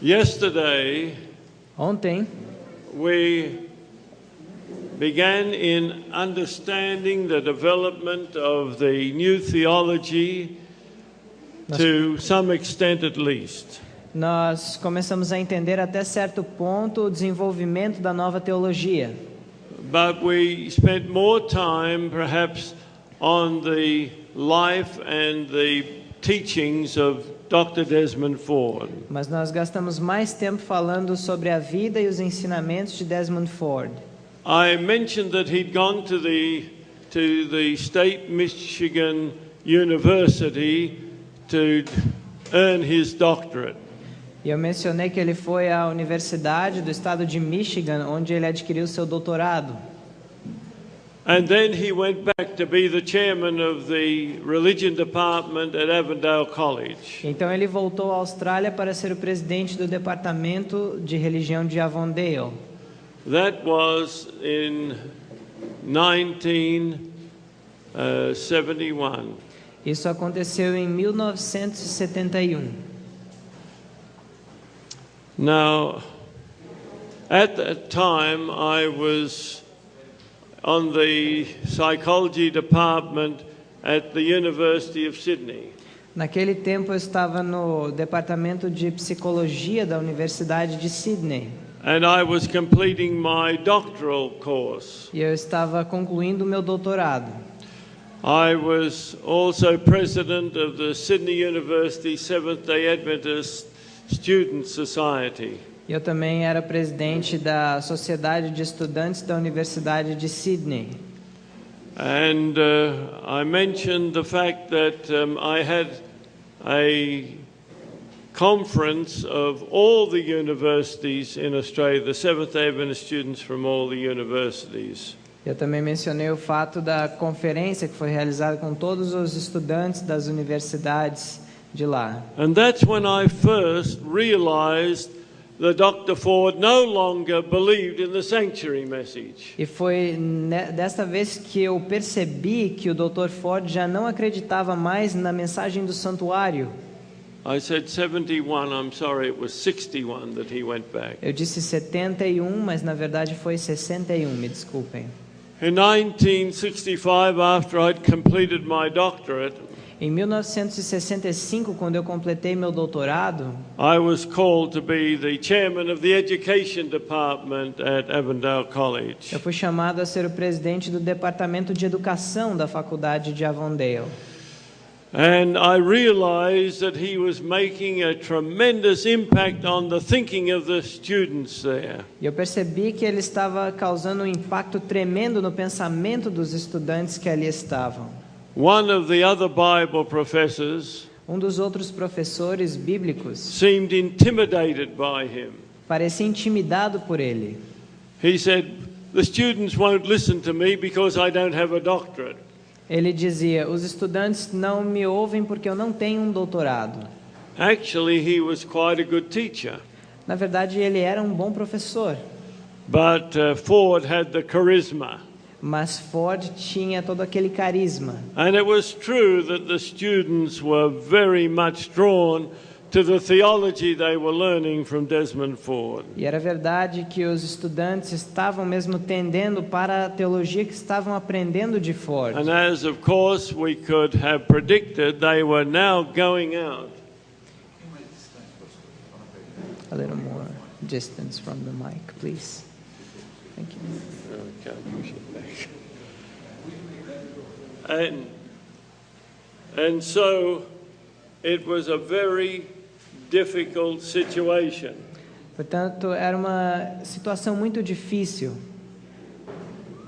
Yesterday, Ontem, we began in understanding the development of the new theology to some extent at least. nós começamos a entender até certo ponto o desenvolvimento da nova teologia. But we spent more time perhaps on the life and the teachings of Dr. Desmond Ford. Mas nós gastamos mais tempo falando sobre a vida e os ensinamentos de Desmond Ford. I mentioned that he'd gone to the State Michigan University to earn his doctorate. E eu mencionei que ele foi à Universidade do Estado de Michigan, onde ele adquiriu seu doutorado. And then he went back to be the chairman of the religion department at Avondale College. Então ele voltou à Austrália para ser o presidente do departamento de religião de Avondale. That was in 1971. Isso aconteceu em 1971. Now, at that time, I was on the psychology department at the University of Sydney. Naquele tempo eu estava no departamento de psicologia da Universidade de Sydney. And I was completing my doctoral course. E eu estava concluindo o meu doutorado. I was also president of the Sydney University Seventh-day Adventist Student Society. Eu também era presidente da Sociedade de Estudantes da Universidade de Sydney. And I mentioned the fact that I had a conference of all the universities in Australia, the Seventh-day Adventist students from all the universities. Eu também mencionei o fato da conferência que foi realizada com todos os estudantes das universidades de lá. And that's when I first realized that Dr. Ford no longer believed in the sanctuary message. E foi desta vez que eu percebi que o Dr. Ford já não acreditava mais na mensagem do santuário. I said 71, I'm sorry, it was 61 that he went back. Eu disse 71, mas na verdade foi 61, me desculpem. In 1965, after I'd completed my doctorate, Em 1965, quando eu completei meu doutorado, I was called to be the chairman of the education department at Avondale College. eu fui chamado a ser o presidente do departamento de educação da faculdade de Avondale. And I realized that he was making a tremendous impact on the thinking of the students there. E eu percebi que ele estava causando um impacto tremendo no pensamento dos estudantes que ali estavam. One of the other Bible professors Um dos outros professores bíblicos seemed intimidated by him. parecia intimidado por ele. He said, "The students won't listen to me because I don't have a doctorate." Ele dizia: os estudantes não me ouvem porque eu não tenho um doutorado. Actually, he was quite a good teacher. Na verdade, ele era um bom professor, But Ford had the charisma. mas Ford tinha todo aquele carisma. And it was true that the students were very much drawn to the theology they were learning from Desmond Ford. E era verdade que os estudantes estavam mesmo tendendo para a teologia que estavam aprendendo de Ford. And as of course we could have predicted, they were now going out. A little more distance from the mic, please. Thank you. Okay, push it back. And so it was a very difficult situation. Portanto, era uma situação muito difícil.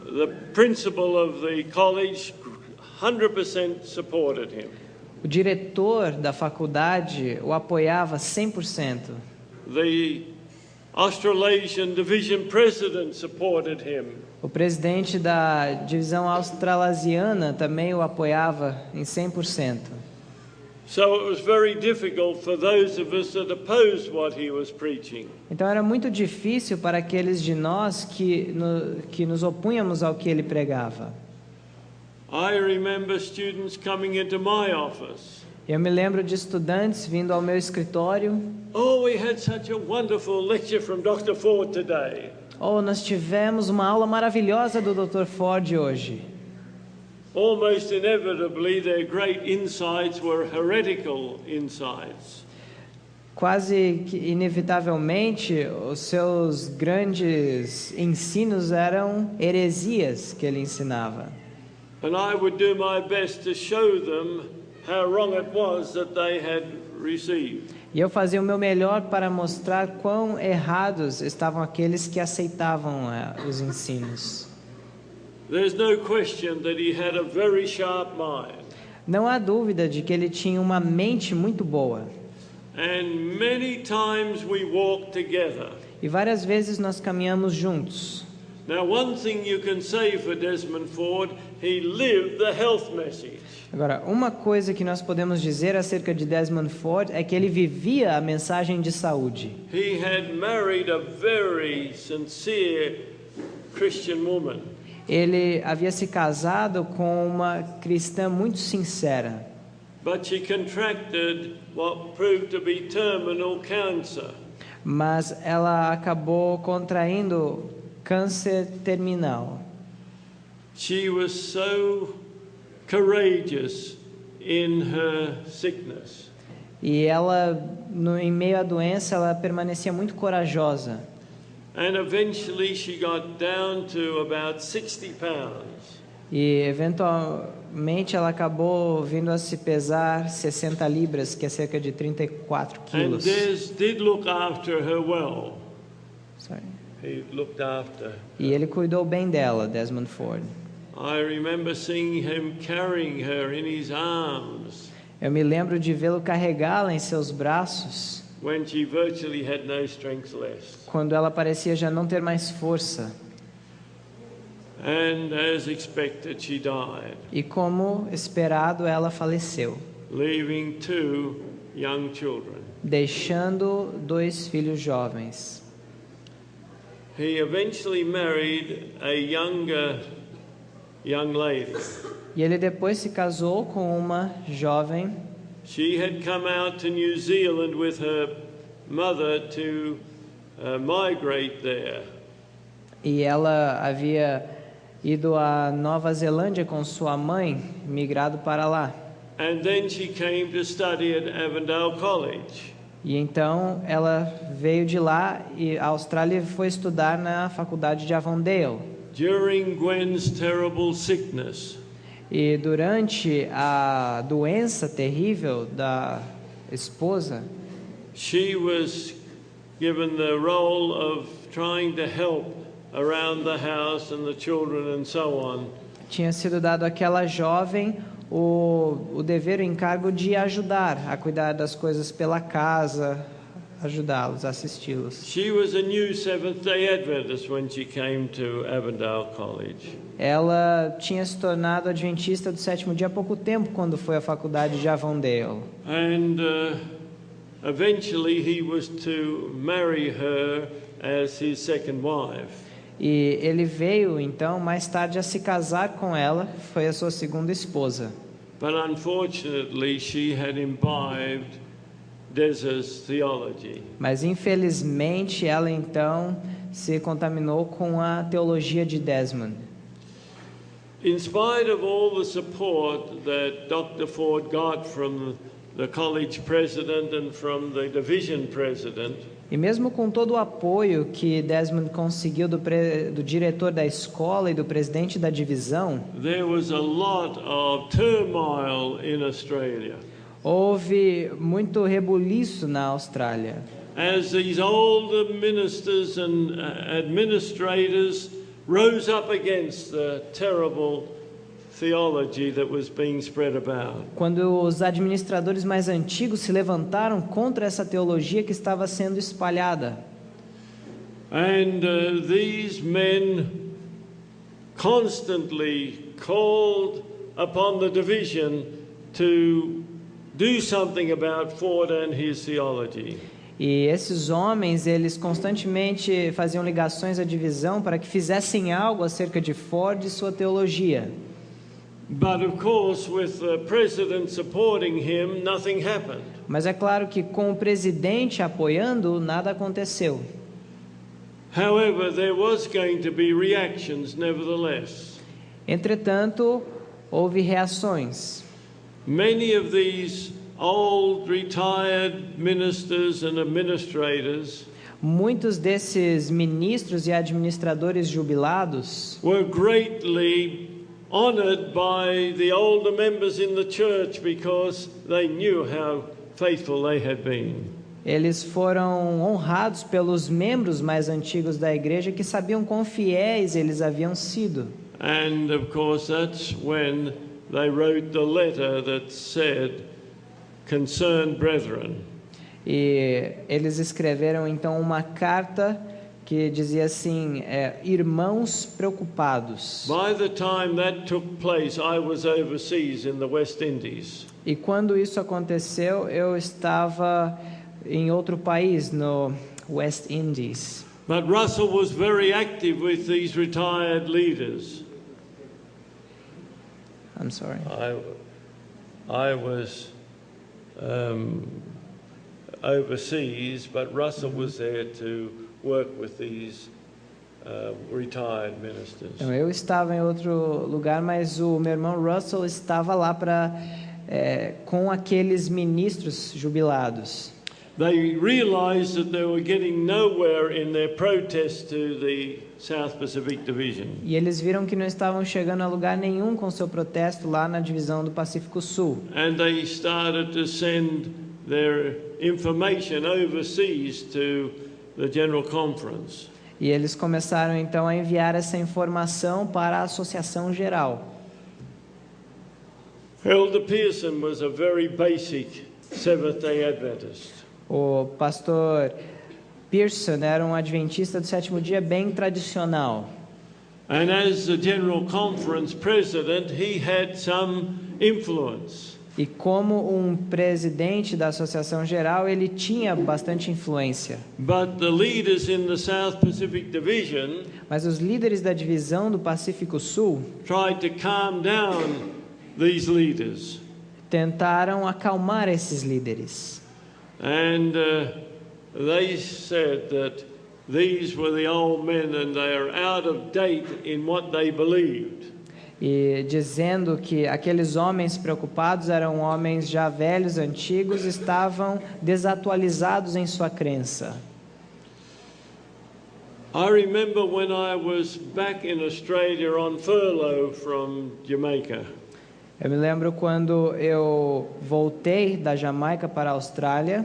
The principal of the college 100% supported him. O diretor da faculdade o apoiava 100%. The Australasian division president supported him. O presidente da divisão australasiana também o apoiava em 100%. So it was very difficult for those of us that opposed what he was preaching. Então era muito difícil para aqueles de nós que nos opunhamos ao que ele pregava. I remember students coming into my office. Eu me lembro de estudantes vindo ao meu escritório. Oh, we had such a wonderful lecture from Dr. Ford today. Nós tivemos uma aula maravilhosa do Dr. Ford hoje. Almost inevitably, their great insights were heretical insights. Quase que inevitavelmente, os seus grandes ensinos eram heresias que ele ensinava. And I would do my best to show them how wrong it was that they had received. E eu fazia o meu melhor para mostrar quão errados estavam aqueles que aceitavam os ensinos. There's no question that he had a very sharp mind. Não há dúvida de que ele tinha uma mente muito boa. And many times we walked together. E várias vezes nós caminhamos juntos. Now, one thing you can say for Desmond Ford, he lived the health message. Agora, uma coisa que nós podemos dizer acerca de Desmond Ford é que ele vivia a mensagem de saúde. He had married a very sincere Christian woman. Ele havia se casado com uma cristã muito sincera. But she contracted what proved to be terminal cancer. Mas ela acabou contraindo câncer terminal. She was so courageous in her sickness. E ela, em meio à doença, ela permanecia muito corajosa. And eventually she got down to about 60 pounds. E eventualmente ela acabou vindo a se pesar 60 libras, que é cerca de 34 And quilos. Des did look after her well. Sorry. He looked after her. E ele cuidou bem dela, Desmond Ford. I remember seeing him carrying her in his arms Eu me lembro de vê-lo carregá-la em seus braços, when she virtually had no strength left. quando ela parecia já não ter mais força. And as expected, she died, E como esperado, ela faleceu, leaving 2 young children. deixando 2 filhos jovens. He eventually married a younger young lady. E ele depois se casou com uma jovem. She had come out to New Zealand with her mother to migrate there. E ela havia ido à Nova Zelândia com sua mãe, migrado para lá. And then she came to study at Avondale College. E então ela veio de lá e a Austrália foi estudar na faculdade de Avondale. During Gwen's terrible sickness, E durante a doença terrível da esposa, she was given the role of trying to help around the house and the children and so on. tinha sido dado àquela jovem o dever, o encargo de ajudar a cuidar das coisas pela casa, ajudá-los, assisti-los. She was a new Seventh-day Adventist when she came to Avondale College. Ela tinha se tornado adventista do 7º dia há pouco tempo, quando foi à faculdade de Avondale. And eventually he was to marry her as his second wife. E ele veio, então, mais tarde a se casar com ela, foi a sua segunda esposa. But unfortunately she had imbibed Des's theology. Mas, infelizmente, ela, então, se contaminou com a teologia de Desmond. In spite of all the support that Dr. Ford got from the college president and from the division president, E mesmo com todo o apoio que Desmond conseguiu do diretor da escola e do presidente da divisão, there was a lot of turmoil in Australia. houve muito rebuliço na Austrália. As these older ministers and administrators rose up against the terrible theology that was being spread about. Quando os administradores mais antigos se levantaram contra essa teologia que estava sendo espalhada. And these men constantly called upon the division to do something about Ford and his theology. E esses homens, eles constantemente faziam ligações à divisão para que fizessem algo acerca de Ford e sua teologia. But of course, with the president supporting him, nothing happened. Mas é claro que com o presidente apoiando, nada aconteceu. However, there was going to be reactions nevertheless. Entretanto, houve reações. Many of these old retired ministers and administrators Muitos desses ministros e administradores jubilados were greatly honored by the older members in the church because they knew how faithful they had been. eles foram honrados pelos membros mais antigos da igreja que sabiam quão fiéis eles haviam sido. And of course, that's when they wrote the letter that said, "Concerned brethren." E eles escreveram então uma carta que dizia assim, irmãos preocupados. By the time that took place, I was overseas in the West Indies. E quando isso aconteceu, eu estava em outro país, no West Indies. But Russell was very active with these retired leaders. I'm sorry. I was overseas, but Russell was there to work with these retired ministers. Então, eu estava em outro lugar, mas o meu irmão Russell estava lá com aqueles ministros jubilados. They realized that they were getting nowhere in their protest to the South Pacific Division. E eles viram que não estavam chegando a lugar nenhum com seu protesto lá na divisão do Pacífico Sul. And they started to send their information overseas to the General Conference. E eles começaram então a enviar essa informação para a Associação Geral. Elder Pearson was a very basic Seventh-day Adventist. O pastor Pearson era um adventista do sétimo dia bem tradicional. And as the General Conference president, he had some influence. E como um presidente da Associação Geral, ele tinha bastante influência. But the leaders in the South Pacific Division Mas os líderes da divisão do Pacífico Sul tried to calm down these leaders. tentaram acalmar esses líderes. And they said that these were the old men and they are out of date in what they believed. E dizendo que aqueles homens preocupados eram homens já velhos, antigos, estavam desatualizados em sua crença. I remember when I was back in Australia on furlough from Jamaica. Eu me lembro quando eu voltei da Jamaica para a Austrália.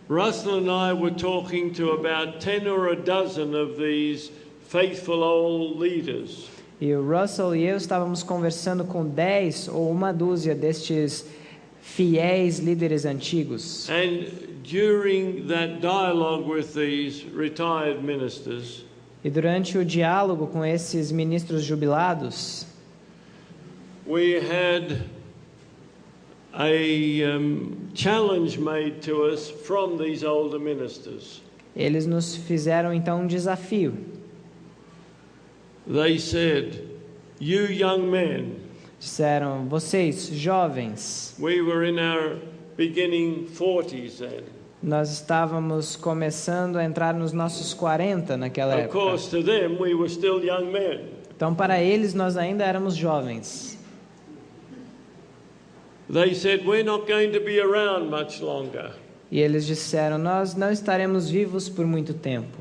Russell and I were talking to about 10 or a dozen of these faithful old leaders. E o Russell e eu estávamos conversando com 10 ou uma dúzia destes fiéis líderes antigos. And during that dialogue with these retired ministers, E durante o diálogo com esses ministros jubilados, we had a challenge made to us from these older ministers. eles nos fizeram então um desafio. They said, "You young men," Disseram, vocês jovens, we were in our beginning 40s then. nós estávamos começando a entrar nos nossos 40 naquela Of época. course, to them, we were still young men. Então, para eles, nós ainda éramos jovens. They said, "We're not going to be around much longer. E eles disseram, nós não estaremos vivos por muito tempo.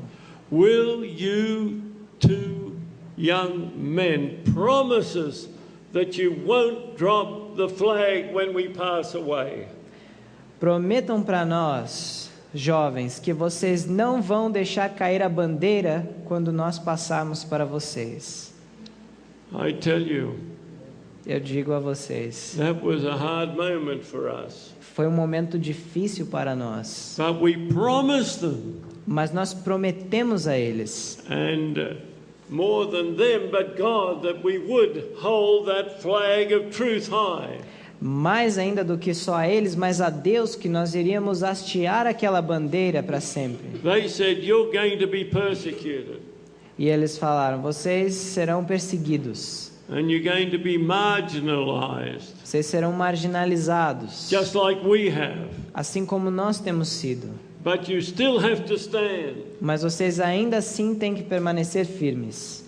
Will you two young men promise us that you won't drop the flag when we pass away?" Prometam para nós, jovens, que vocês não vão deixar cair a bandeira quando nós passarmos para vocês. I tell you, Eu digo a vocês, that was a hard moment for us. foi um momento difícil para nós. But we promised them, Mas nós prometemos a eles, and more than them, but God, that we would hold that flag of truth high. mais ainda do que só a eles, mas a Deus, que nós iríamos hastear aquela bandeira para sempre. They said, "You're going to be persecuted." E eles falaram, vocês serão perseguidos. and you're going to be marginalized, Vocês serão marginalizados, just like we have. assim como nós temos sido. But you still have to stand. Mas vocês ainda assim têm que permanecer firmes.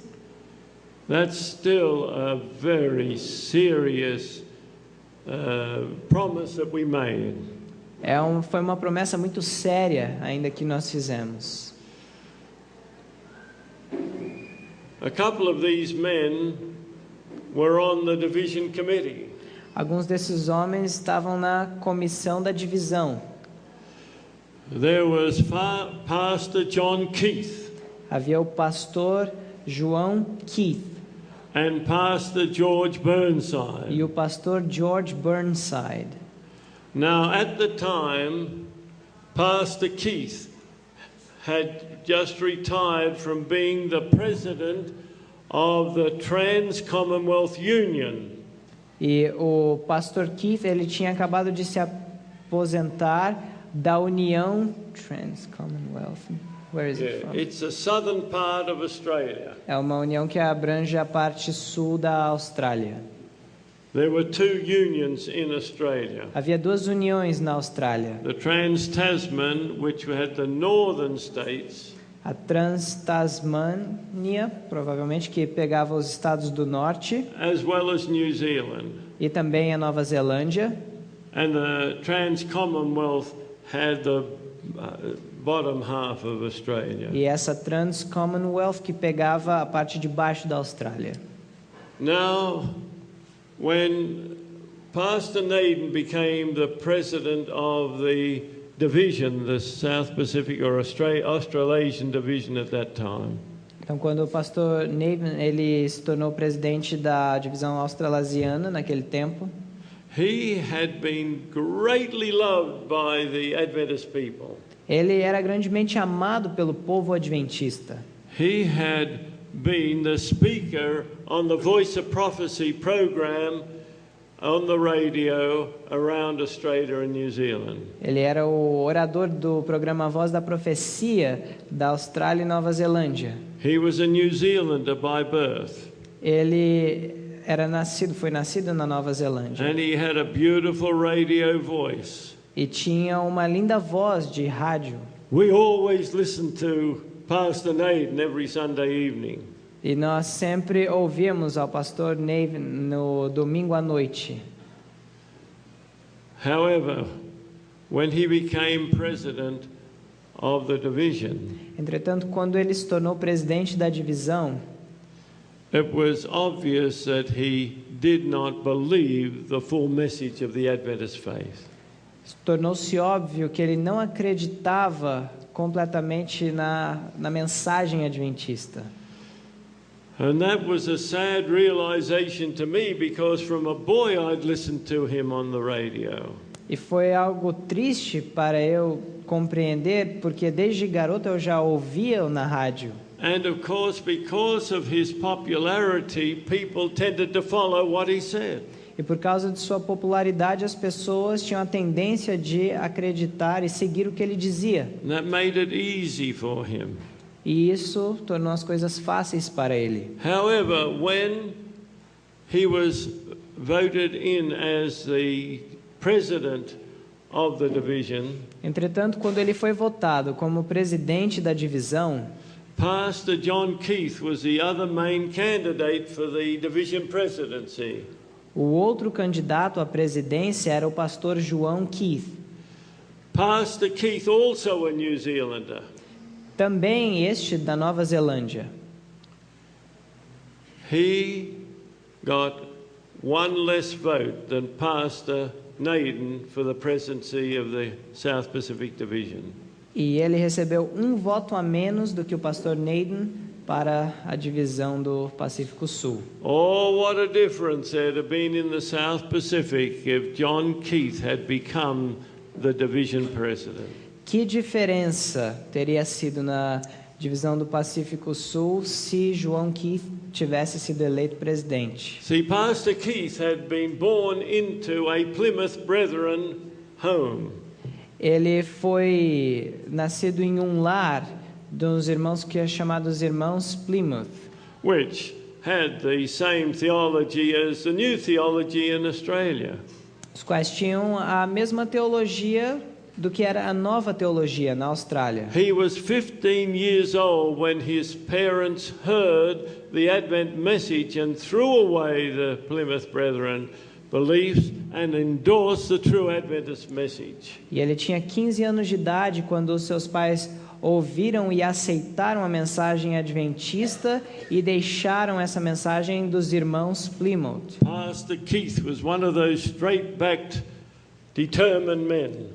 That's still a very serious promise that we made. Foi uma promessa muito séria ainda que nós fizemos. A couple of these men were on the division committee. Alguns desses homens estavam na comissão da divisão. There was Pastor John Keith Havia o pastor João Keith and Pastor George Burnside. e o pastor George Burnside. Now, at the time, Pastor Keith had just retired from being the president of the Trans-Commonwealth Union. E o pastor Keith, ele tinha acabado de se aposentar da União Trans-Commonwealth. Where is it from? It's the southern part of Australia. É uma união que abrange a parte sul da Austrália. There were two unions in Australia. Havia duas uniões na Austrália. The Trans-Tasman, which had the northern states, A Trans-Tasmânia, provavelmente, que pegava os estados do norte, as well as New Zealand. e também a Nova Zelândia. And the Trans-Commonwealth had the bottom half of Australia. E essa Trans-Commonwealth que pegava a parte de baixo da Austrália. Now, when Pastor Naden became the president of the division, the South Pacific or Australasian division at that time, Então, quando o pastor Nathan ele se tornou presidente da divisão australasiana naquele tempo, he had been greatly loved by the Adventist people. ele era grandemente amado pelo povo adventista. He had been the speaker on the Voice of Prophecy program on the radio around Australia and New Zealand. Ele era o orador do programa Voz da Profecia da Austrália e Nova Zelândia. He was a New Zealander by birth, Ele foi nascido na Nova Zelândia and he had a beautiful radio voice. e tinha uma linda voz de rádio. We always listened to Pastor Naden every Sunday evening. E nós sempre ouvíamos ao pastor Nathan no domingo à noite. However, when he became president of the division, Entretanto, quando ele se tornou presidente da divisão, it was obvious that he did not believe the full message of the Adventist faith. tornou-se óbvio que ele não acreditava completamente na mensagem adventista. And that was a sad realization to me, because from a boy I'd listened to him on the radio. E foi algo triste para eu compreender, porque desde garoto eu já ouvia na rádio. And of course, because of his popularity, people tended to follow what he said. E por causa de sua popularidade, as pessoas tinham a tendência de acreditar e seguir o que ele dizia. And that made it easy for him. E isso tornou as coisas fáceis para ele. However, when he was voted in as the president of the division, Entretanto, quando ele foi votado como presidente da divisão, Pastor John Keith was the other main candidate for the division presidency. o outro candidato à presidência era o pastor João Keith. Pastor Keith, also a New Zealander, Também este da Nova Zelândia. he got one less vote than Pastor Naden for the presidency of the South Pacific Division. E ele recebeu um voto a menos do que o pastor Nathan para a divisão do Pacífico Sul. Oh, what a difference there'd have been in the South Pacific if John Keith had become the division president. Que diferença teria sido na divisão do Pacífico Sul se João Keith tivesse sido eleito presidente? See, Pastor Keith had been born into a Plymouth Brethren home. Ele foi nascido em um lar dos irmãos que é chamado os irmãos Plymouth, Which had the same theology as the New Theology in Australia. Os quais tinham a mesma teologia do que era a nova teologia na Austrália. He was 15 years old when his parents heard the Advent message and threw away the Plymouth Brethren beliefs and endorsed the true Adventist message. E ele tinha 15 anos de idade quando os seus pais ouviram e aceitaram a mensagem adventista e deixaram essa mensagem dos irmãos Plymouth. Pastor Keith was one of those straight-backed, determined men.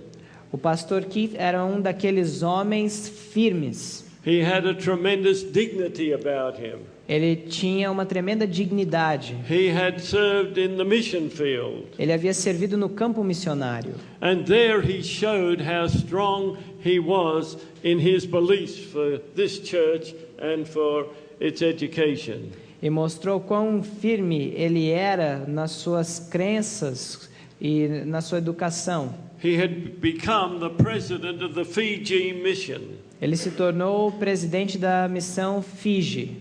O pastor Keith era um daqueles homens firmes. He had a tremendous dignity about him. Ele tinha uma tremenda dignidade. He had served in the mission field. Ele havia servido no campo missionário. And there he showed how strong he was in his beliefs for this church and for its education. E mostrou quão firme ele era nas suas crenças e na sua educação. He had become the president of the Fiji mission. Ele se tornou o presidente da missão Fiji.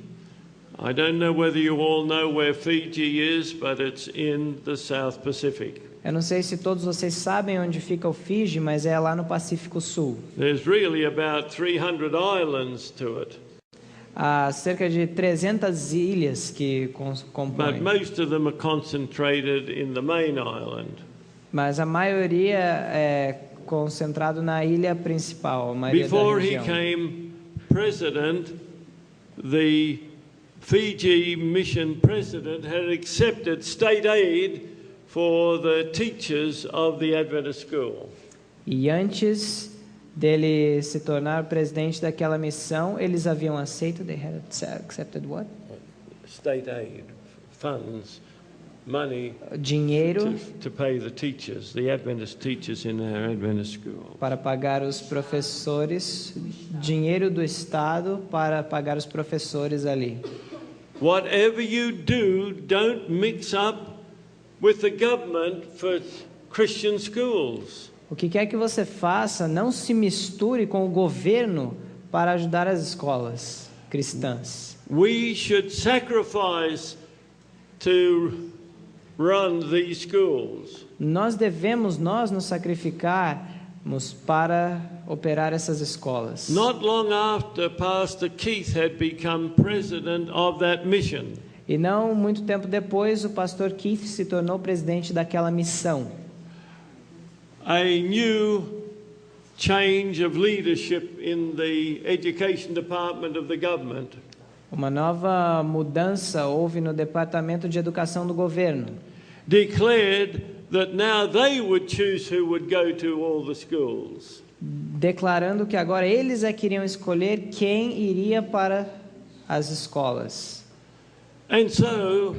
I don't know whether you all know where Fiji is, but it's in the South Pacific. Eu não sei se todos vocês sabem onde fica o Fiji, mas é lá no Pacífico Sul. There's really about 300 islands to it. Há cerca de 300 ilhas que But compõem. most of them are concentrated in the main island. Mas a maioria é concentrado na ilha principal, a maioria da Before he região. came president, the Fiji mission president had accepted state aid for the teachers of the Adventist school. E antes dele se tornar presidente daquela missão, eles haviam aceito, they had accepted what? State aid, funds, money Dinheiro to pay the teachers, the Adventist teachers in our Adventist school. para pagar os professores, dinheiro do Estado para pagar os professores ali. Whatever you do, don't mix up with the government for Christian schools. O que quer que você faça, não se misture com o governo para ajudar as escolas cristãs. We should sacrifice to run these schools. Nós devemos nos sacrificarmos para operar essas escolas. Not long after Pastor Keith had become president of that mission, E não muito tempo depois, o pastor Keith se tornou presidente daquela missão. a new change of leadership in the education department of the government Uma nova mudança houve no departamento de educação do governo, declared that now they would choose who would go to all the schools. declarando que agora eles é que iriam escolher quem iria para as escolas. And so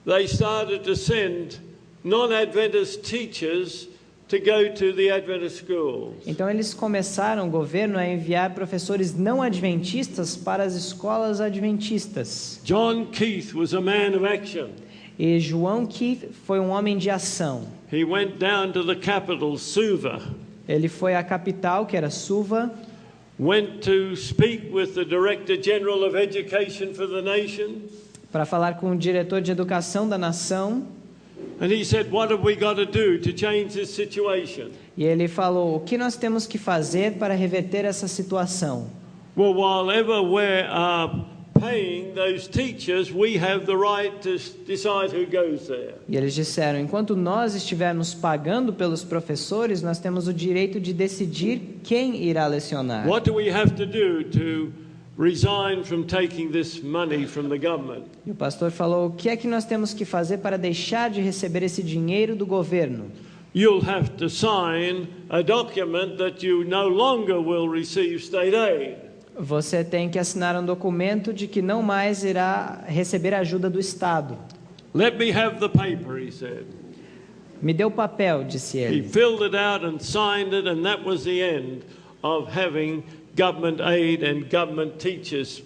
they started to send non-Adventist teachers to go to the Adventist schools. Então eles começaram, o governo, a enviar professores não adventistas para as escolas adventistas. John Keith was a man of action. E João Keith foi um homem de ação. He went down to the capital, Suva, Ele foi à capital, que era Suva, went to speak with the Director General of Education for the nation, para falar com o diretor de educação da nação. and he said, "What have we got to do to change this situation?" E ele falou: o que nós temos que fazer para reverter essa situação? Well, while ever we are paying those teachers, we have the right to decide who goes there. E eles disseram: enquanto nós estivermos pagando pelos professores, nós temos o direito de decidir quem irá lecionar. What do we have to do to resign from taking this money from the government? E o pastor falou: o que é que nós temos que fazer para deixar de receber esse dinheiro do governo? You'll have to sign a document that you no longer will receive state aid. Você tem que assinar um documento de que não mais irá receber ajuda do Estado. Let me have the paper, he said. Me dê o papel, disse He ele. filled it out and signed it, and that was the end of having government aid and government teachers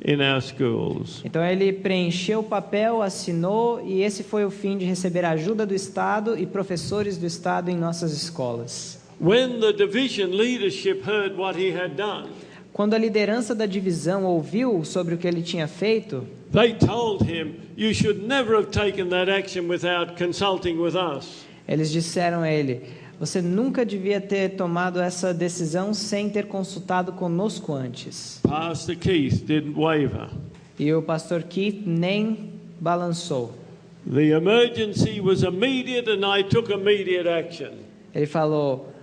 in our schools. Então ele preencheu o papel, assinou, e esse foi o fim de receber ajuda do Estado e professores do Estado em nossas escolas. When the division leadership heard what he had done, Quando a liderança da divisão ouviu sobre o que ele tinha feito, They told him, "You should never have taken that action without consulting with us." Eles disseram a ele: você nunca devia ter tomado essa decisão sem ter consultado conosco antes. Pastor Keith didn't waver. E o pastor Keith nem balançou. The emergency was immediate and I took immediate action. Ele falou: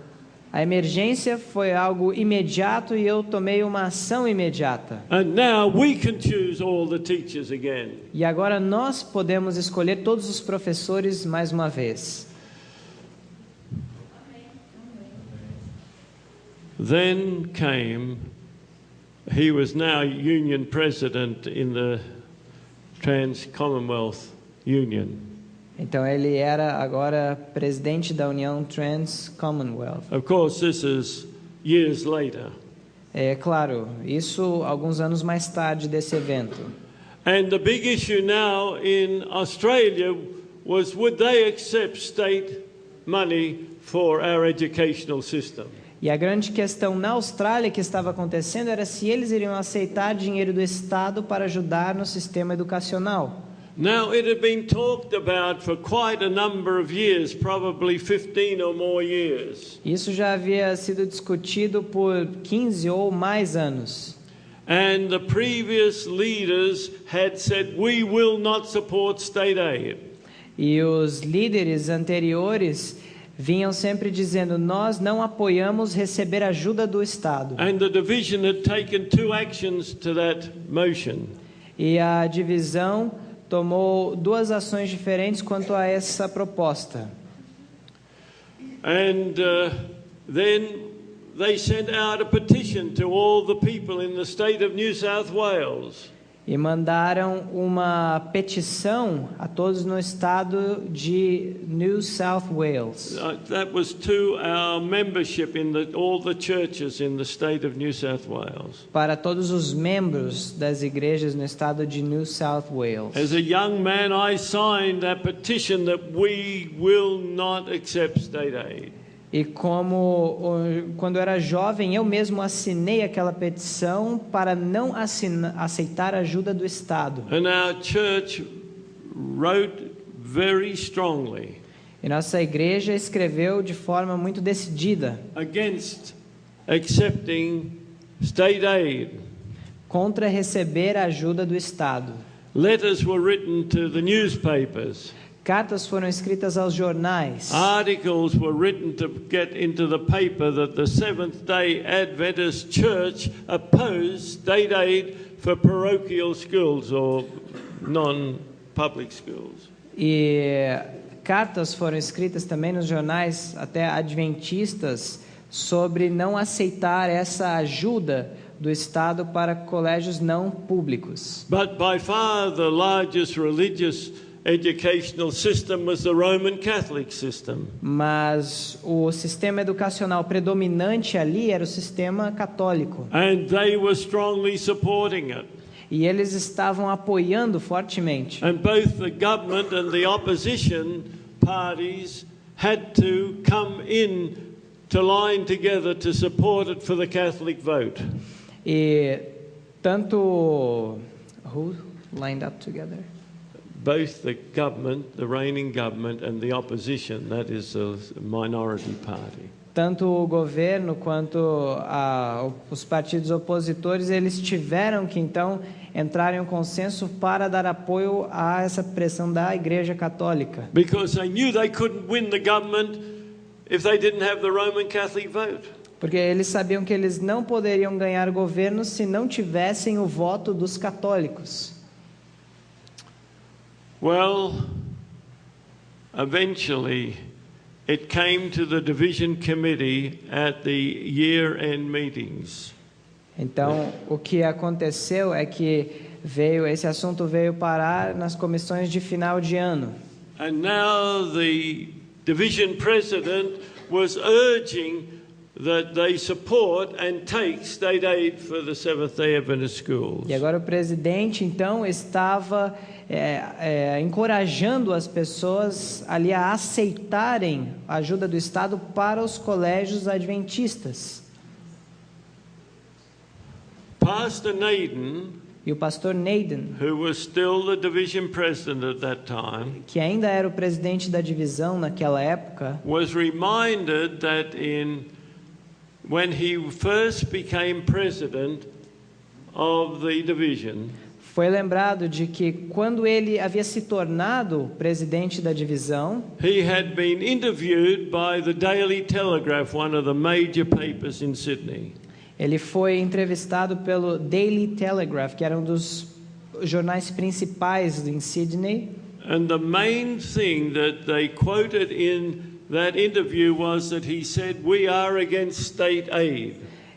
a emergência foi algo imediato e eu tomei uma ação imediata. And now we can choose all the teachers again. E agora nós podemos escolher todos os professores mais uma vez. Then came, he was now union president in the Trans-Commonwealth Union. Então ele era agora presidente da União Trans-Commonwealth. Of course, this is years later. É claro, isso alguns anos mais tarde desse evento. And the big issue now in Australia was, would they accept state money for our educational system? E a grande questão na Austrália que estava acontecendo era se eles iriam aceitar dinheiro do Estado para ajudar no sistema educacional. Now, it had been talked about for quite a number of years, probably 15 or more years. Isso já havia sido discutido por 15 ou mais anos. And the previous leaders had said, we will not support state aid. E os líderes anteriores vinham sempre dizendo: nós não apoiamos receber ajuda do Estado. And the division had taken two actions to that motion. E a divisão tomou duas ações diferentes quanto a essa proposta. And then they sent out a petition to all the people in the state of New South Wales. E mandaram uma petição a todos no estado de New South Wales. That was to our membership in all the churches in the state of New South Wales. Para todos os membros das igrejas no estado de New South Wales. As a young man, I signed that petition that we will not accept state aid. E quando eu era jovem, eu mesmo assinei aquela petição para não aceitar a ajuda do Estado. And our church wrote very strongly E nossa igreja escreveu de forma muito decidida against accepting state aid. contra receber a ajuda do Estado. Letters were written to the newspapers. Cartas foram escritas aos jornais. Articles were written to get into the paper that the Seventh-day Adventist Church opposed state aid for parochial schools or non-public schools. E cartas foram escritas também nos jornais, até adventistas, sobre não aceitar essa ajuda do Estado para colégios não públicos. But by far the largest religious educational system was the Roman Catholic system. Mas o sistema educacional predominante ali era o sistema católico. And they were strongly supporting it. E eles estavam apoiando fortemente. And both the government and the opposition parties had to come in to line together to support it for the Catholic vote. E tanto who lined up together? Both the government, the reigning government, and the opposition, that is the minority party. Tanto o governo quanto os partidos opositores, eles tiveram que então entrar em um consenso para dar apoio a essa pressão da Igreja Católica. Because they knew they couldn't win the government if they didn't have the Roman Catholic vote. Porque eles sabiam que eles não poderiam ganhar governo se não tivessem o voto dos católicos. Well, eventually it came to the division committee at the year-end meetings. Então, o que aconteceu é que esse assunto veio parar nas comissões de final de ano. And now the division president was urging that they support and take state aid for the Seventh-day Adventist schools. E agora o presidente, então, estava encorajando as pessoas ali a aceitarem a ajuda do Estado para os colégios adventistas. Pastor Naden E o pastor Nathan, who was still the division president at that time, que ainda era o presidente da divisão naquela época, was reminded that when he first became president of the division, foi lembrado de que quando ele havia se tornado presidente da divisão, he had been interviewed by the Daily Telegraph, one of the major papers in Sydney. ele foi entrevistado pelo Daily Telegraph, que era um dos jornais principais em Sydney. And the main thing that they quoted in that interview was that he said, "We are against state aid."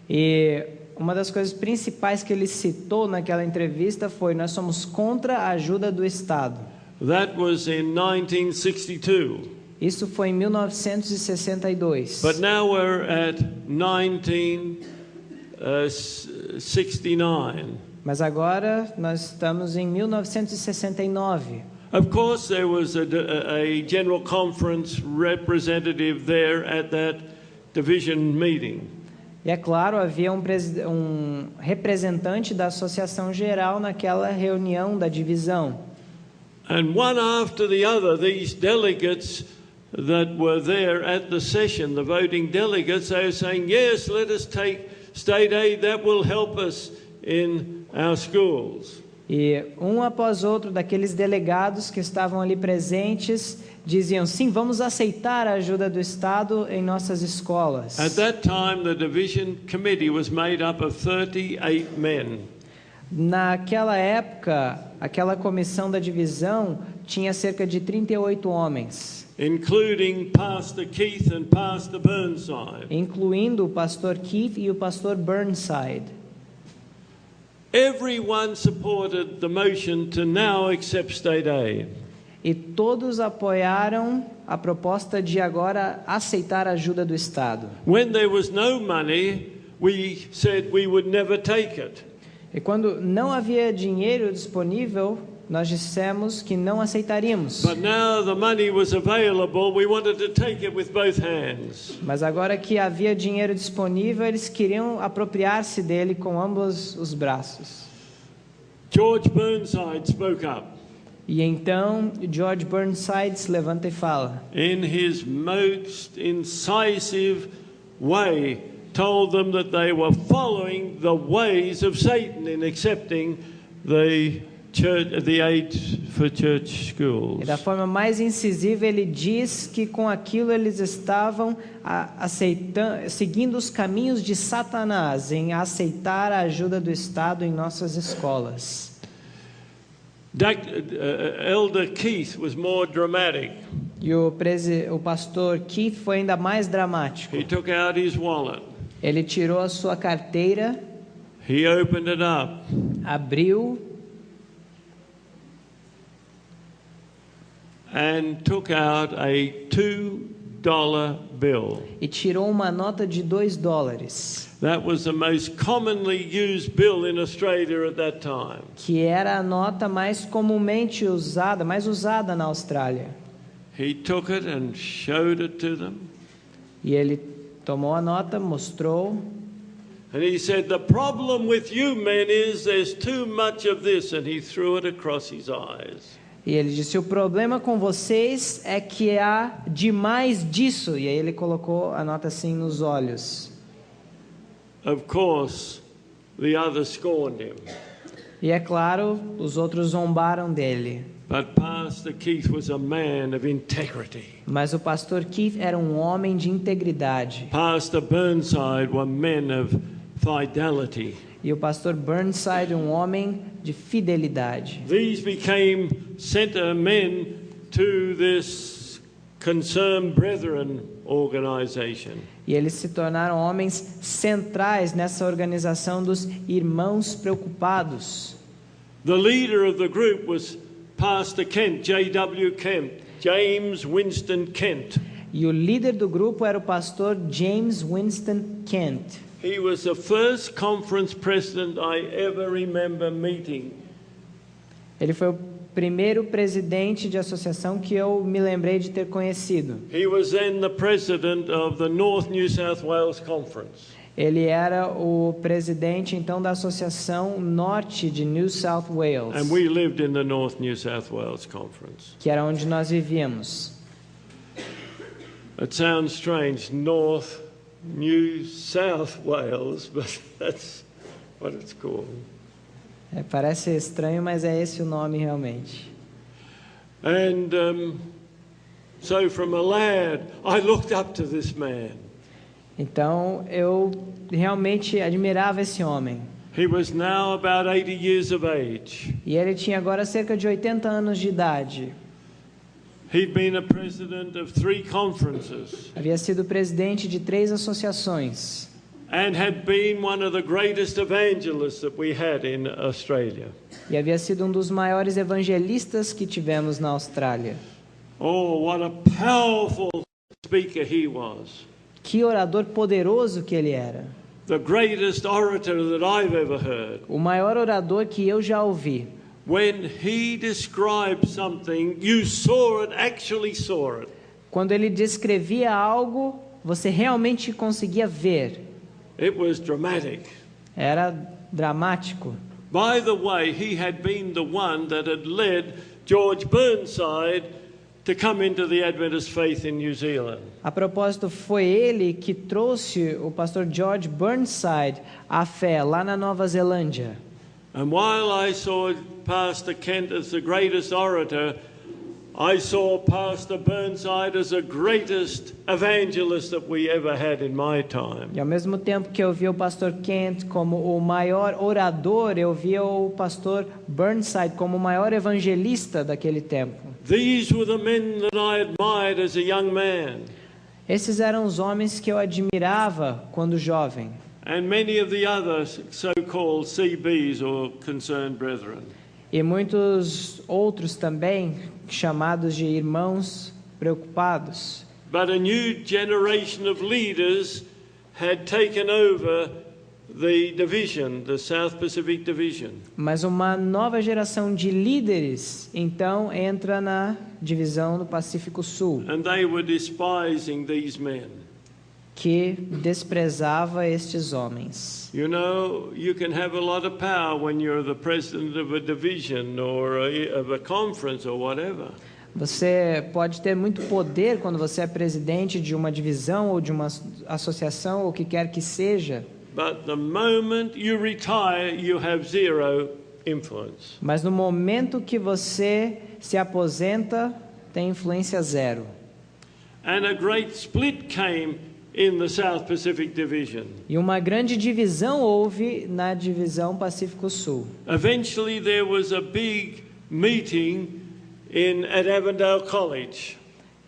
E uma das coisas principais que ele citou naquela entrevista foi: nós somos contra a ajuda do Estado. That was in 1962. Isso foi em 1962. But now we're at 1969. Mas agora nós estamos em 1969. Of course, there was a General Conference representative there at that division meeting. E é claro, havia um representante da Associação Geral naquela reunião da divisão. And one after the other, these delegates that were there at the session, the voting delegates, they were saying, "Yes, let us take state aid, that will help us in our schools." E um após outro daqueles delegados que estavam ali presentes diziam: sim, vamos aceitar a ajuda do Estado em nossas escolas. At that time, the division committee was made up of 38 men. Naquela época, aquela comissão da divisão tinha cerca de 38 homens, Including Pastor Keith and Pastor Burnside. incluindo o pastor Keith e o pastor Burnside. Everyone supported the motion to now accept state aid. E todos apoiaram a proposta de agora aceitar a ajuda do Estado. When there was no money, we said we would never take it. E quando não havia dinheiro disponível, nós dissemos que não aceitaríamos. But now the money was available, we wanted to take it with both hands. Mas agora que havia dinheiro disponível, eles queriam apropriar-se dele com ambos os braços. George Burnside spoke up. E então George Burnside se levanta e fala. In his most incisive way, told them that they were following the ways of Satan in accepting the aid for church schools. E da forma mais incisiva ele diz que com aquilo eles estavam seguindo os caminhos de Satanás em aceitar a ajuda do Estado em nossas escolas. Elder Keith was more dramatic. E o pastor Keith foi ainda mais dramático. He took out his wallet. Ele tirou a sua carteira, He opened it up. abriu and took out a $2 bill. e tirou uma nota de $2, That was the most commonly used bill in Australia at that time. que era a nota mais comumente usada, mais usada na Austrália. He took it and showed it to them. E ele tomou a nota, mostrou, And he said, "The problem with you men is there's too much of this." And he threw it across his eyes. e ele disse: o problema com vocês é que há demais disso. E aí ele colocou a nota assim nos olhos. Of course, the others scorned him. E é claro, os outros zombaram dele. But Pastor Keith was a man of integrity. Mas o pastor Keith era um homem de integridade. Pastor Burnside were men of fidelity. E o pastor Burnside, um homem de fidelidade. These became center men to this Concerned Brethren organization. E eles se tornaram homens centrais nessa organização dos irmãos preocupados. The leader of the group was Pastor Kent, J.W. Kent, James Winston Kent. E o líder do grupo era o pastor James Winston Kent. He was the first conference president I ever remember meeting. Ele foi o primeiro presidente de associação que eu me lembrei de ter conhecido. He was then the president of the North New South Wales Conference. Ele era o presidente então da Associação Norte de New South Wales, And we lived in the North New South Wales Conference. que era onde nós vivíamos. It sounds strange, North New South Wales, but that's what it's called. Parece estranho, mas é esse o nome realmente. And so from a lad, I looked up to this man. Então eu realmente admirava esse homem. He was now about 80 years of age. E ele tinha agora cerca de 80 anos de idade. He'd been a president of 3 conferences Havia sido presidente de 3 associações. and had been one of the greatest evangelists that we had in Australia. E havia sido um dos maiores evangelistas que tivemos na Austrália. Oh, what a powerful speaker he was. Que orador poderoso que ele era. The greatest orator that I've ever heard. O maior orador que eu já ouvi. When he described something, you saw it, actually saw it. Quando ele descrevia algo, você realmente conseguia ver. It was dramatic. Era dramático. By the way, he had been the one that had led George Burnside to come into the Adventist faith in New Zealand. A propósito, foi ele que trouxe o pastor George Burnside à fé lá na Nova Zelândia. And while I saw Pastor Kent as the greatest orator, I saw Pastor Burnside as the greatest evangelist that we ever had in my time. E ao mesmo tempo que eu via o pastor Kent como o maior orador, eu via o pastor Burnside como o maior evangelista daquele tempo. These were the men that I admired as a young man. Esses eram os homens que eu admirava quando jovem. And many of the other so-called CBs or concerned brethren. E muitos outros também, chamados de irmãos preocupados. But a new generation of leaders had taken over the division, the South Pacific Division. Mas uma nova geração de líderes, então, entra na divisão do Pacífico Sul, And they were despising these men. que desprezava estes homens. You know, you can have a lot of power when you're the president of a division or of a conference or whatever. Você pode ter muito poder quando você é presidente de uma divisão ou de uma associação ou o que quer que seja. But the moment you retire, you have zero influence. Mas no momento que você se aposenta, tem influência zero. And a great split came in the South Pacific Division. E uma grande divisão houve na divisão Pacífico Sul. Eventually there was a big meeting at Avondale College.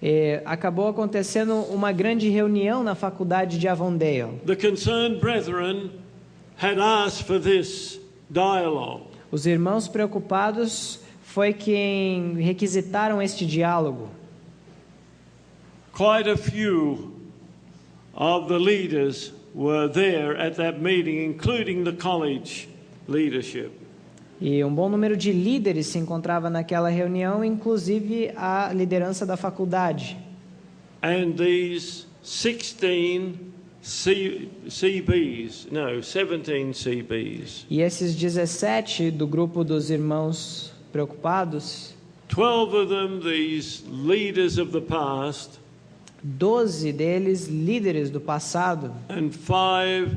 E acabou acontecendo uma grande reunião na faculdade de Avondale. The concerned brethren had asked for this dialogue. Os irmãos preocupados foi quem requisitaram este diálogo. Quite a few of the leaders were there at that meeting, including the college leadership. E um bom número de líderes se encontrava naquela reunião, inclusive a liderança da faculdade. And these 17 CBs. E esses 17 do grupo dos irmãos preocupados, 12 of them, these leaders of the past, 12 deles líderes do passado, and 5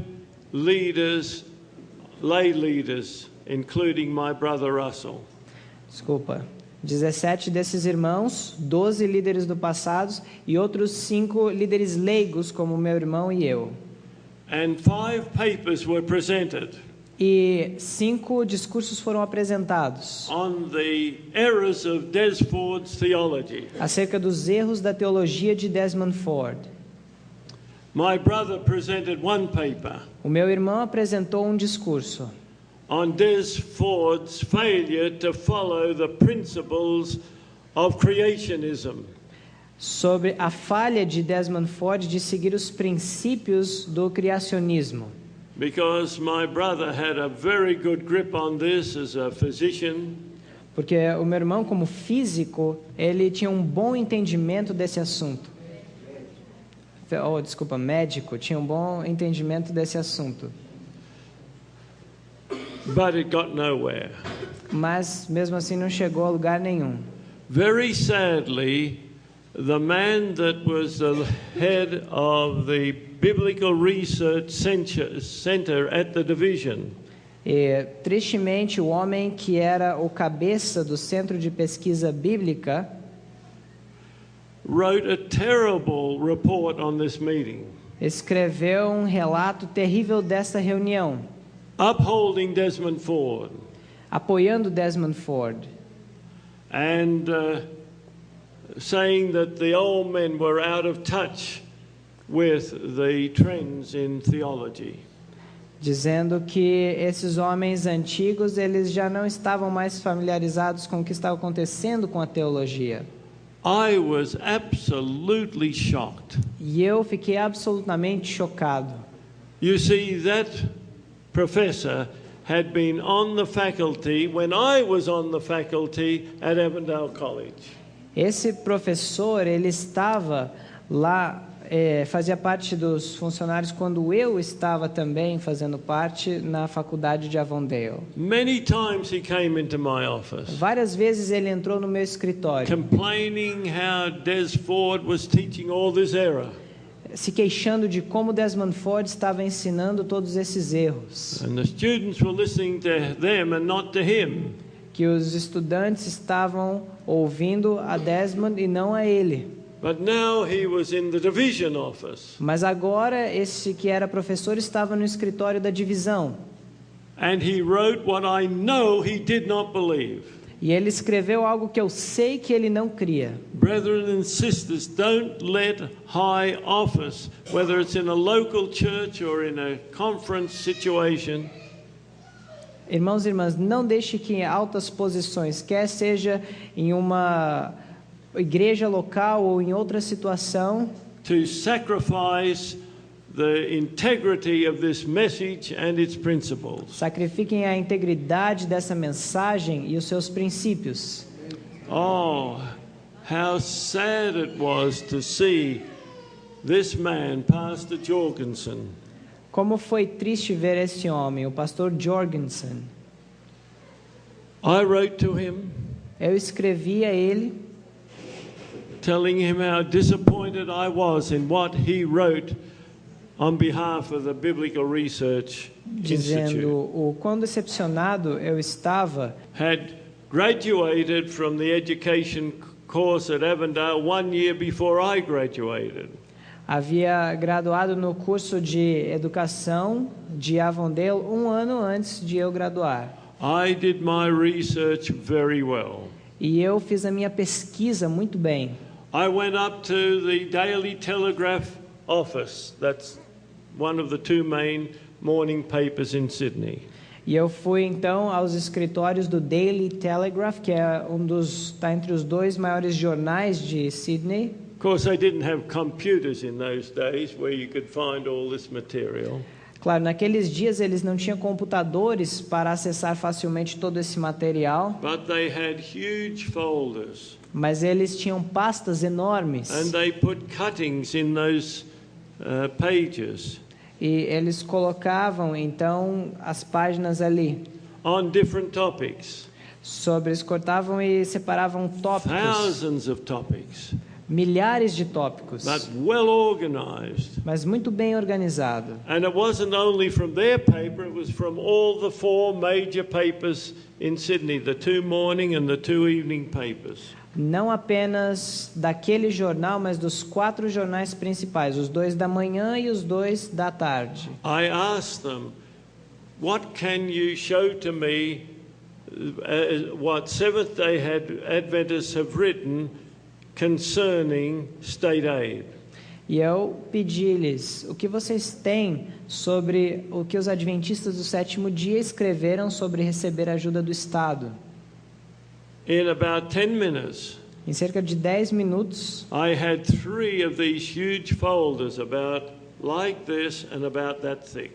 leaders, lay leaders, including my brother Russell. 17 desses irmãos, 12 líderes do passado e outros 5 líderes leigos, como meu irmão e eu. And 5 papers were presented E 5 discursos foram apresentados on the errors of Desford's theology. acerca dos erros da teologia de Desmond Ford. My brother presented one paper O meu irmão apresentou um discurso on Desford's failure to follow the principles of creationism. sobre a falha de Desmond Ford de seguir os princípios do criacionismo. Because my brother had a very good grip on this as a physician. Porque o meu irmão, como físico, ele tinha um bom entendimento desse assunto. médico, tinha um bom entendimento desse assunto. But it got nowhere. Mas mesmo assim não chegou a lugar nenhum. Very sadly, the man that was the head of the Biblical Research Center at the division E, tristemente, o homem que era o cabeça do Centro de Pesquisa Bíblica wrote a terrible report on this meeting, escreveu um relato terrível desta reunião, upholding Desmond Ford apoiando Desmond Ford, and saying that the old men were out of touch with the trends in theology. dizendo que esses homens antigos eles já não estavam mais familiarizados com o que estava acontecendo com a teologia. I was absolutely shocked. E eu fiquei absolutamente chocado. You see, that professor had been on the faculty when I was on the faculty at Avondale College. Esse professor, ele estava lá, fazia parte dos funcionários quando eu estava também fazendo parte na faculdade de Avondale. Many times he came into my office, Várias vezes ele entrou no meu escritório, complaining how Des Ford was teaching all this error. se queixando de como Desmond Ford estava ensinando todos esses erros, And the students were listening to them and not to him. que os estudantes estavam ouvindo a Desmond e não a ele. But now he was in the division office, Mas agora esse que era professor estava no escritório da divisão. and he wrote what I know he did not believe. E ele escreveu algo que eu sei que ele não cria. Brethren and sisters, don't let high office, whether it's in a local church or in a conference situation, Irmãos e irmãs, não deixe que altas posições, quer seja em uma igreja local ou em outra situação, to sacrifice the integrity of this message and its principles. sacrifiquem a integridade dessa mensagem e os seus princípios. Oh, how sad it was to see this man, Pastor Jorgensen, Como foi triste ver esse homem, o pastor Jorgensen. I wrote to him, Eu escrevi a ele, telling him how disappointed I was in what he wrote on behalf of the Biblical Research dizendo Institute. o quão decepcionado eu estava. Had graduated from the education course at Avondale 1 year before I graduated. Havia graduado no curso de educação de Avondale 1 ano antes de eu graduar. I did my research very well. E eu fiz a minha pesquisa muito bem. I went up to the Daily Telegraph office. That's one of the two main morning papers in Sydney. E eu fui então aos escritórios do Daily Telegraph, que é está entre os dois maiores jornais de Sydney. Of course, they didn't have computers in those days where you could find all this material. Claro, naqueles dias eles não tinham computadores para acessar facilmente todo esse material, But they had huge folders, mas eles tinham pastas enormes. and they put cuttings in those pages E eles colocavam então as páginas ali. on different topics, Eles cortavam e separavam tópicos, thousands of topics, milhares de tópicos, but well organized. mas muito bem organizado. And it wasn't only from their paper, it was from all the four major papers in Sydney, the two morning and the two evening papers. Não apenas daquele jornal, mas dos 4 jornais principais, os 2 da manhã e os 2 da tarde. I asked them, what can you show to me what Seventh-day Adventists have written concerning state aid? E eu pedi-lhes, o que vocês têm sobre o que os adventistas do sétimo dia escreveram sobre receber ajuda do Estado? In about 10 minutes, Em cerca de 10 minutos, I had 3 of these huge folders about like this and about that thick.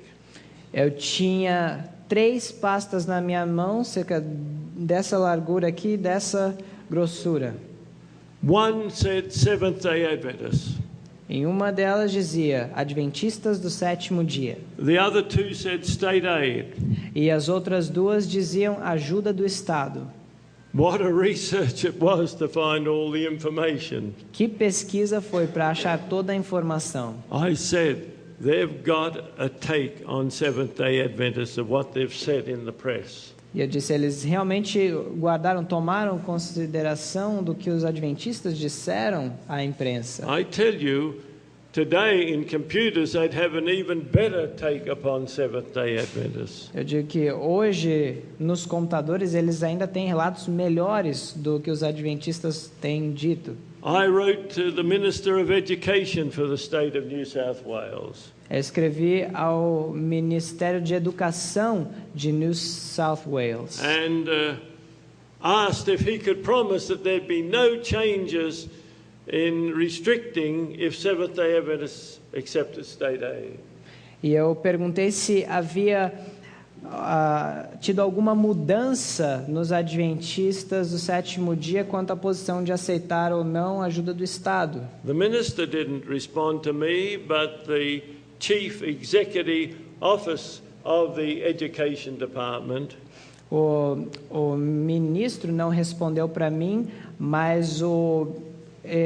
eu tinha 3 pastas na minha mão, cerca dessa largura aqui, dessa grossura. One said Seventh-day Adventists. Em uma delas dizia Adventistas do sétimo dia. The other two said state aid. E as outras duas diziam ajuda do Estado. What a research it was to find all the information. Que pesquisa foi para achar toda a informação. I said, they've got a take on Seventh-day Adventists of what they've said in the press. E eu disse, eles realmente tomaram consideração do que os adventistas disseram à imprensa. I tell you, today in computers they'd have an even better take upon Seventh-day Adventists. Eu digo que hoje nos computadores eles ainda têm relatos melhores do que os adventistas têm dito. I wrote to the Minister of Education for the state of New South Wales. Eu escrevi ao Ministério de Educação de New South Wales. And asked if he could promise that there'd be no changes in restricting if Seventh-day Adventists accepted state aid. E eu perguntei se havia tido alguma mudança nos adventistas do sétimo dia quanto à posição de aceitar ou não a ajuda do Estado. The minister didn't respond to me, but the Chief Executive Office of the Education Department O ministro não respondeu para mim, mas o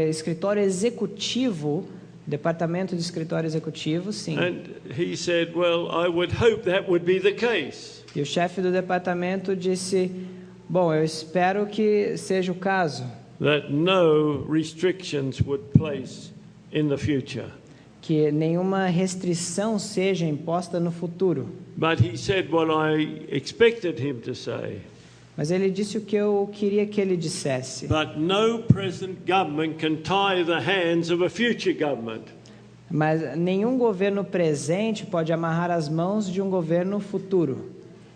escritório executivo, departamento de escritório executivo, sim. and he said, well, I would hope that would be the case. E o chefe do departamento disse, bom, eu espero que seja o caso, That no restrictions would place in the future. que nenhuma restrição seja imposta no futuro. But he said what I expected him to say. Mas ele disse o que eu queria que ele dissesse. But no present government can tie the hands of a future government. Mas nenhum governo presente pode amarrar as mãos de um governo futuro.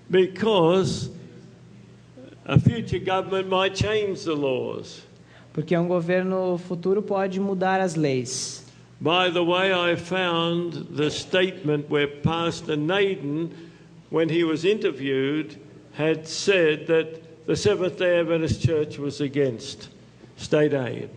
Because a future government might change the laws. Porque um governo futuro pode mudar as leis. By the way, I found the statement where Pastor Naden, when he was interviewed, had said that the Seventh-day Adventist Church was against state aid.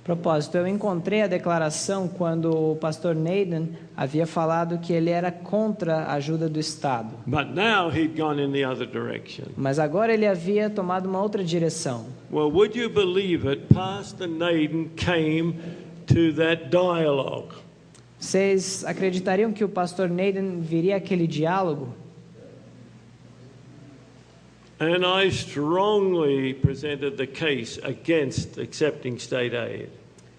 Propósito, eu encontrei a declaração quando o pastor Naden havia falado que ele era contra a ajuda do Estado. But now he'd gone in the other direction. Mas agora ele havia tomado uma outra direção. Well, would you believe it? Pastor Naden came to that dialogue. Vocês acreditariam que o pastor Naden viria àquele diálogo? And I strongly presented the case against accepting state aid.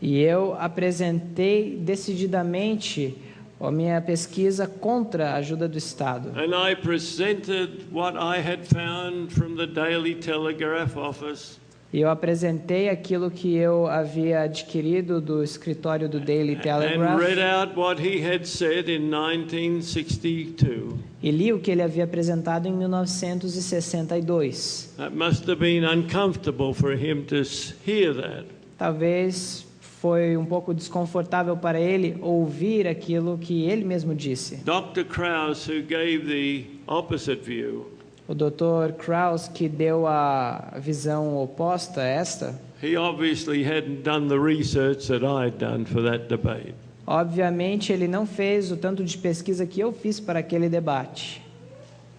E eu apresentei decididamente a minha pesquisa contra a ajuda do Estado. And I presented what I had found from the Daily Telegraph office. E eu apresentei aquilo que eu havia adquirido do escritório do Daily And Telegraph read out what he had said in 1962. e li o que ele havia apresentado em 1962. That must have been uncomfortable for him to hear that. Talvez foi um pouco desconfortável para ele ouvir aquilo que ele mesmo disse. Dr. Krause, who gave the opposite view, O Dr. Krause, que deu a visão oposta a esta, he obviously hadn't done the research that I'd done for that debate. obviamente ele não fez o tanto de pesquisa que eu fiz para aquele debate.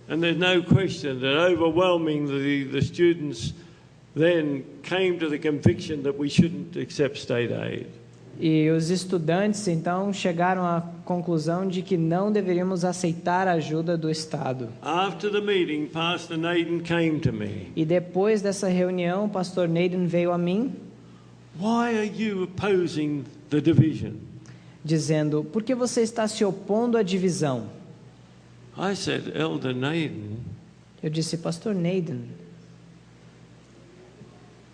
And there's no question that overwhelmingly the students then came to the conviction that we shouldn't accept state aid. E os estudantes então chegaram à conclusão de que não deveríamos aceitar a ajuda do Estado. After the meeting, Pastor Naden came to me. E depois dessa reunião, o pastor Naden veio a mim Why are you opposing the division? dizendo: "Por que você está se opondo à divisão?" I said, Elder Naden, Eu disse: "Pastor Naden,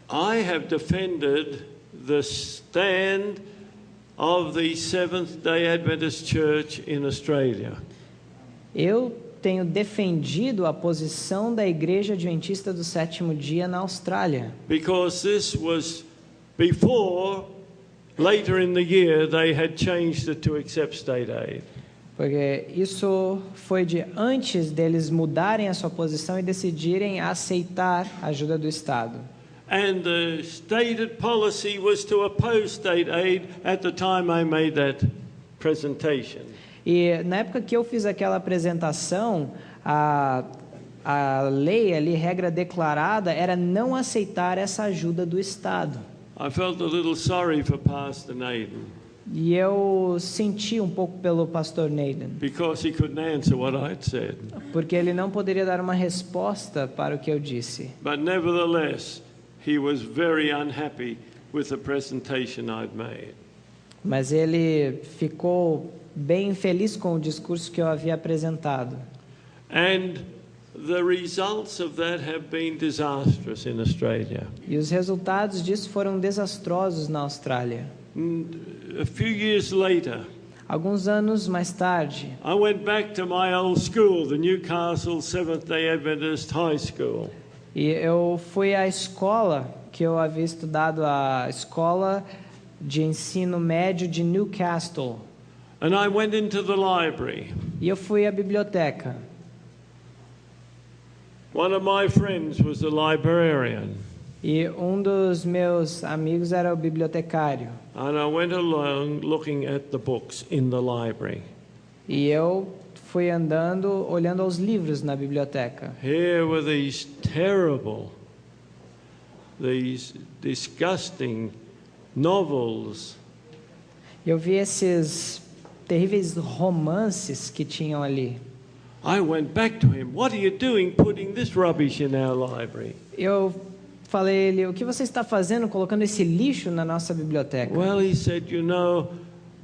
I have defended the stand of the Seventh-day Adventist Church in Australia. eu tenho defendido a posição da Igreja Adventista do Sétimo Dia na Austrália, Because this was before, later in the year, they had changed it to accept state aid. porque isso foi de antes deles mudarem a sua posição e decidirem aceitar a ajuda do Estado. And the stated policy was to oppose state aid at the time I made that presentation. E na época que eu fiz aquela apresentação, a lei ali, regra declarada, era não aceitar essa ajuda do Estado. I felt a little sorry for Pastor Naden E eu senti um pouco pelo pastor Nathan, because he couldn't answer what I'd said. porque ele não poderia dar uma resposta para o que eu disse. But nevertheless, he was very unhappy with the presentation I'd made. Mas ele ficou bem feliz com o discurso que eu havia apresentado. And the results of that have been disastrous in Australia. E os resultados disso foram desastrosos na Austrália. A few years later, Alguns anos mais tarde, I went back to my old school, the Newcastle Seventh-day Adventist High School. e eu fui à escola que eu havia estudado, a escola de ensino médio de Newcastle. And I went into the library. E eu fui à biblioteca. One of my friends was a librarian. E um dos meus amigos era o bibliotecário. And I went along looking at the books in the library. E eu fui andando, olhando aos livros na biblioteca. Here were these terrible, these disgusting novels. Eu vi esses terríveis romances que tinham ali. I went back to him. What are you doing putting this rubbish in our library? Eu falei a ele, o que você está fazendo colocando esse lixo na nossa biblioteca? Well, he said, you know,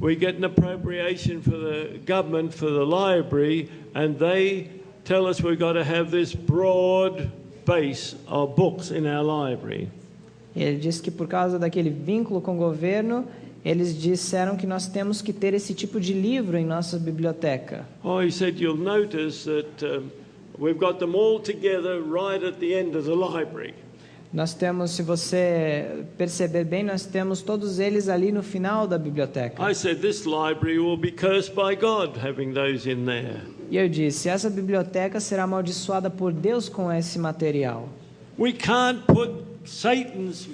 we get an appropriation for the government for the library, and they tell us we've got to have this broad base of books in our library. Ele disse que por causa daquele vínculo com o governo, eles disseram que nós temos que ter esse tipo de livro em nossa biblioteca. Oh, he said, you'll notice that we've got them all together right at the end of the library. Nós temos, se você perceber bem, nós temos todos eles ali no final da biblioteca. I said, this library will be cursed by God having those in there. E eu disse, essa biblioteca será amaldiçoada por Deus com esse material. We can't put Satan's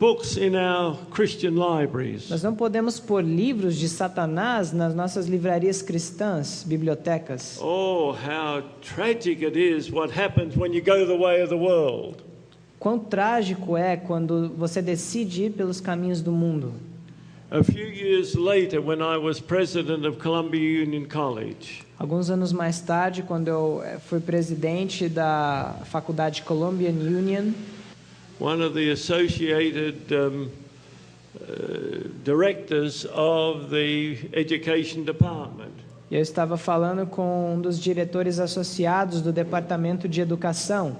books in our Christian libraries. Nós não podemos pôr livros de Satanás nas nossas livrarias cristãs, bibliotecas. Oh, how tragic it is what happens when you go the way of the world. Quão trágico é quando você decide ir pelos caminhos do mundo. A few years later, when I was president of Columbia Union College, Alguns anos mais tarde, quando eu fui presidente da faculdade Columbian Union, one of the associated directors of the education department, eu estava falando com um dos diretores associados do departamento de educação.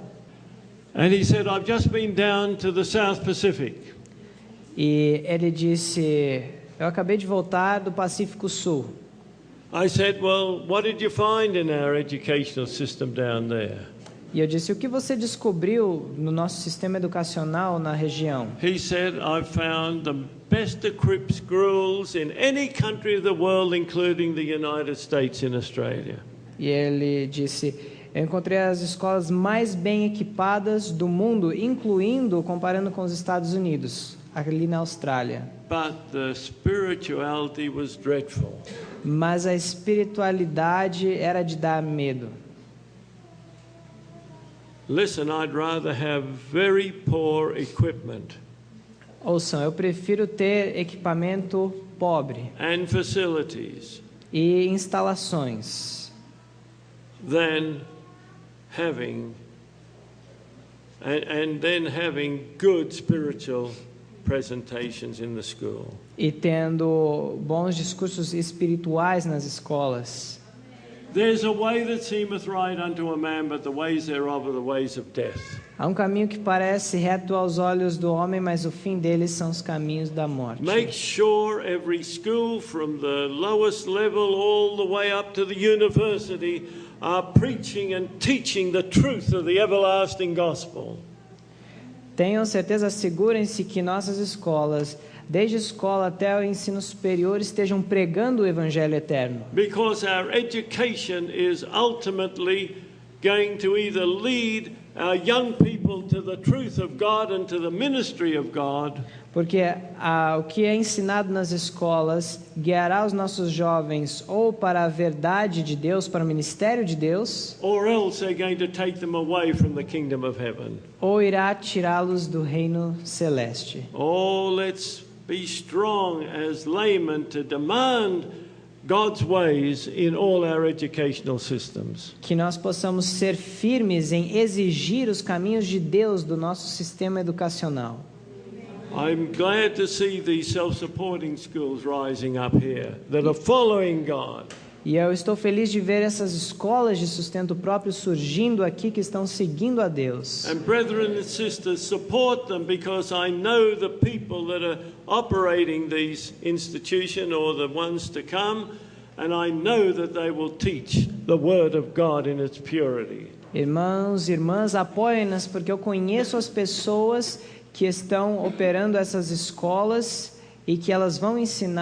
and he said, I've just been down to the South Pacific. E ele disse, eu acabei de voltar do Pacífico Sul. I said, well, what did you find in our educational system down there? E eu disse, o que você descobriu no nosso sistema educacional na região? He said, I've found the best equipped schools in any country of the world, including the United States and Australia. E ele disse, eu encontrei as escolas mais bem equipadas do mundo, incluindo, comparando com os Estados Unidos, ali na Austrália. But the spirituality was dreadful. Mas a espiritualidade era de dar medo. Listen, I'd rather have very poor equipment Ouçam, eu prefiro ter equipamento pobre and facilities e instalações than having and then having good spiritual presentations in the school. e tendo bons discursos espirituais nas escolas. There's a way that seemeth right unto a man, but the ways thereof are the ways of death. Há um caminho que parece reto aos olhos do homem, mas o fim deles são os caminhos da morte. Make sure every school from the lowest level all the way up to the university are preaching and teaching the truth of the everlasting gospel. Tenham certeza, assegurem-se que nossas escolas, desde a escola até o ensino superior, estejam pregando o evangelho eterno. Because our education is ultimately going to either lead our young people people to the truth of God and to the ministry of God. Porque o que é ensinado nas escolas guiará os nossos jovens ou para a verdade de Deus, para o ministério de Deus, Or else they're going to take them away from the kingdom of heaven. ou irá tirá-los do reino celeste. Oh, let's be strong as laymen to demand God's ways in all our educational systems. Que nós possamos ser firmes em exigir os caminhos de Deus do nosso sistema educacional. I'm glad to see these self-supporting schools rising up here that are following God. E eu estou feliz de ver essas escolas de sustento próprio surgindo aqui que estão seguindo a Deus. And brethren and sisters, support them because I know the people that are operating these institutions or the ones to come, and I know that they will teach the word of God in its purity. Irmãos e irmãs, apoiem-nas porque eu conheço as pessoas que estão operando essas escolas e que elas vão ensinar